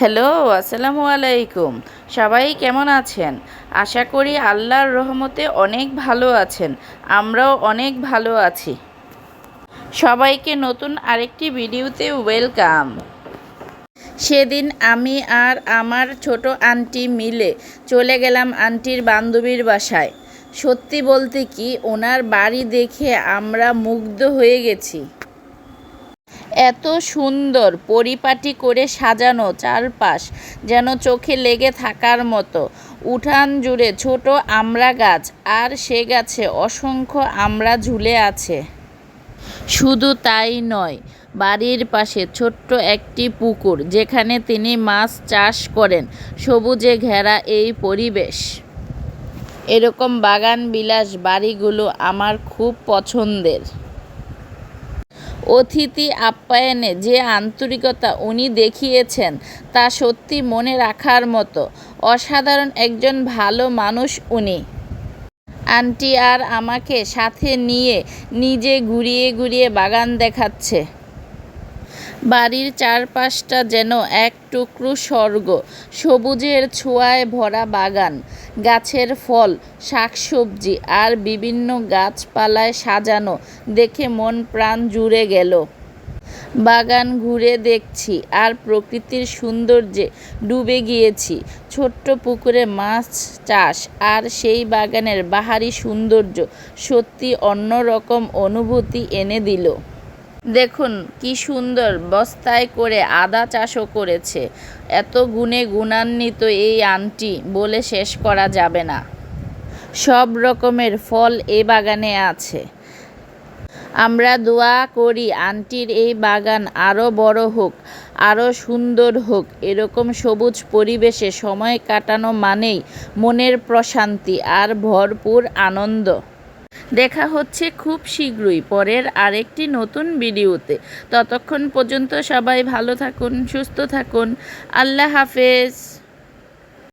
Hello, আসসালামু আলাইকুম। সবাই কেমন আছেন? আশা করি আল্লাহর রহমতে অনেক ভালো আছেন। আমরাও অনেক ভালো আছি। সবাইকে নতুন আরেকটি ভিডিওতে ওয়েলকাম। সেদিন আমি আর আমার ছোট আন্টি মিলে চলে গেলাম আন্টির বান্ধবীর বাসায়। সত্যি বলতে কি, ওনার বাড়ি দেখে আমরা মুগ্ধ হয়ে গেছি। এত সুন্দর পরিপাটি করে সাজানো চারপাশ, যেন চোখে লেগে থাকার মতো। উঠান জুড়ে ছোট আমড়া গাছ, আর সে গাছে অসংখ্য আমড়া ঝুলে আছে। শুধু তাই নয়, বাড়ির পাশে ছোট্ট একটি পুকুর, যেখানে তিনি মাছ চাষ করেন। সবুজে ঘেরা এই পরিবেশ, এরকম বাগান বিলাস বাড়িগুলো আমার খুব পছন্দের। অতিথি আপ্যায়নে যে আন্তরিকতা উনি দেখিয়েছেন, তা সত্যি মনে রাখার মতো। অসাধারণ একজন ভালো মানুষ উনি। আন্টি আর আমাকে সাথে নিয়ে নিজে ঘুরিয়ে ঘুরিয়ে বাগান দেখাচ্ছে। বাড়ির চারপাশটা যেন এক টুকরো স্বর্গ। সবুজের ছোঁয়ায় ভরা বাগান, গাছের ফল, শাকসবজি আর বিভিন্ন গাছপালায় সাজানো দেখে মন প্রাণ জুড়ে গেল। বাগান ঘুরে দেখছি আর প্রকৃতির সৌন্দর্যে ডুবে গিয়েছি। ছোট্ট পুকুরে মাছ চাষ আর সেই বাগানের বাহারি সৌন্দর্য সত্যি অন্যরকম অনুভূতি এনে দিল। দেখুন কি সুন্দর বস্তায় করে আদা চাষও করেছে। এত গুণে গুণান্বিত এই আন্টি, বলে শেষ করা যাবে না। সব রকমের ফল এই বাগানে আছে। আমরা দোয়া করি আন্টির এই বাগান আরও বড় হোক, আরও সুন্দর হোক। এরকম সবুজ পরিবেশে সময় কাটানো মানেই মনের প্রশান্তি আর ভরপুর আনন্দ। দেখা হচ্ছে খুব শীঘ্রই পরের আরেকটি নতুন ভিডিওতে। ততক্ষণ পর্যন্ত সবাই ভালো থাকুন, সুস্থ থাকুন। আল্লাহ হাফেজ।